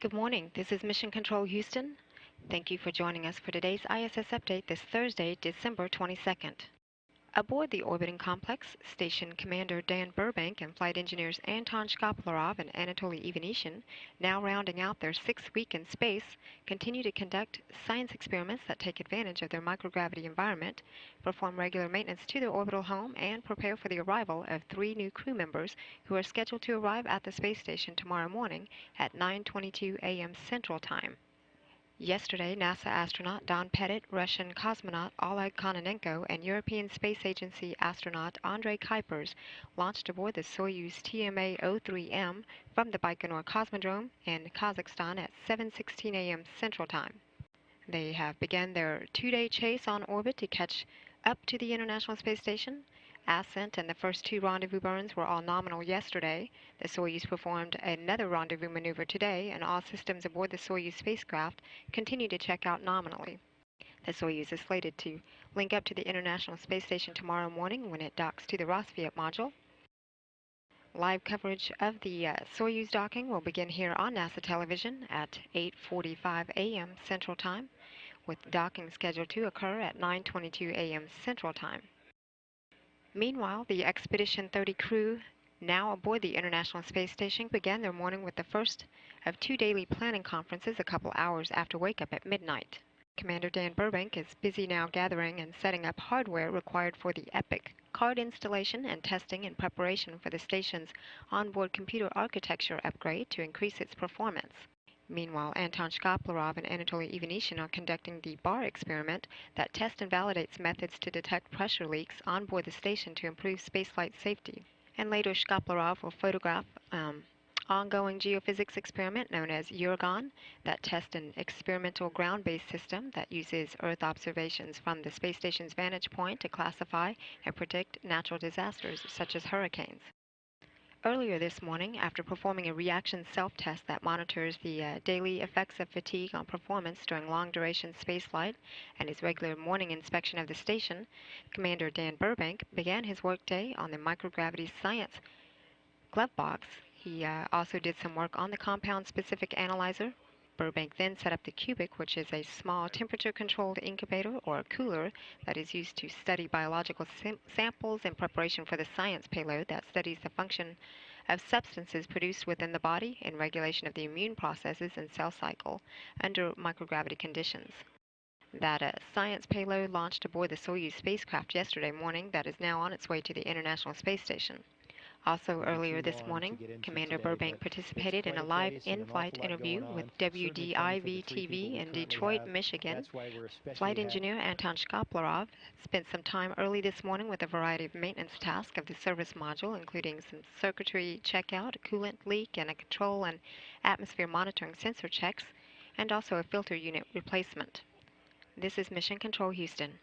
Good morning. This is Mission Control Houston. Thank you for joining us for today's ISS update this Thursday, December 22nd. Aboard the orbiting complex, Station Commander Dan Burbank and flight engineers Anton Shkaplerov and Anatoly Ivanishin, now rounding out their 6th week in space, continue to conduct science experiments that take advantage of their microgravity environment, perform regular maintenance to their orbital home, and prepare for the arrival of 3 new crew members who are scheduled to arrive at the space station tomorrow morning at 9:22 a.m. Central Time. Yesterday, NASA astronaut Don Pettit, Russian cosmonaut Oleg Kononenko, and European Space Agency astronaut Andrei Kuipers launched aboard the Soyuz TMA-03M from the Baikonur Cosmodrome in Kazakhstan at 7:16 a.m. Central Time. They have begun their 2-day chase on orbit to catch up to the International Space Station. Ascent and the first 2 rendezvous burns were all nominal yesterday. The Soyuz performed another rendezvous maneuver today, and all systems aboard the Soyuz spacecraft continue to check out nominally. The Soyuz is slated to link up to the International Space Station tomorrow morning when it docks to the Rossviet module. Live coverage of the Soyuz docking will begin here on NASA television at 8:45 a.m. Central Time, with docking scheduled to occur at 9:22 a.m. Central Time. Meanwhile, the Expedition 30 crew, now aboard the International Space Station, began their morning with the first of 2 daily planning conferences a couple hours after wake-up at midnight. Commander Dan Burbank is busy now gathering and setting up hardware required for the EPIC card installation and testing in preparation for the station's onboard computer architecture upgrade to increase its performance. Meanwhile, Anton Shkaplerov and Anatoly Ivanishin are conducting the BAR experiment that tests and validates methods to detect pressure leaks on board the station to improve spaceflight safety. And later, Shkaplerov will photograph ongoing geophysics experiment known as Uragan that tests an experimental ground-based system that uses Earth observations from the space station's vantage point to classify and predict natural disasters such as hurricanes. Earlier this morning, after performing a reaction self-test that monitors the daily effects of fatigue on performance during long-duration spaceflight and his regular morning inspection of the station, Commander Dan Burbank began his workday on the microgravity science glove box. He also did some work on the compound-specific analyzer. Burbank then set up the Cubic, which is a small temperature-controlled incubator or cooler that is used to study biological samples in preparation for the science payload that studies the function of substances produced within the body in regulation of the immune processes and cell cycle under microgravity conditions. That science payload launched aboard the Soyuz spacecraft yesterday morning that is now on its way to the International Space Station. Also earlier this morning, Commander Burbank participated in a live in-flight interview with WDIV-TV in Detroit, Michigan. Flight engineer Anton Shkaplerov spent some time early this morning with a variety of maintenance tasks of the service module, including some circuitry checkout, a coolant leak, and a control and atmosphere monitoring sensor checks, and also a filter unit replacement. This is Mission Control Houston.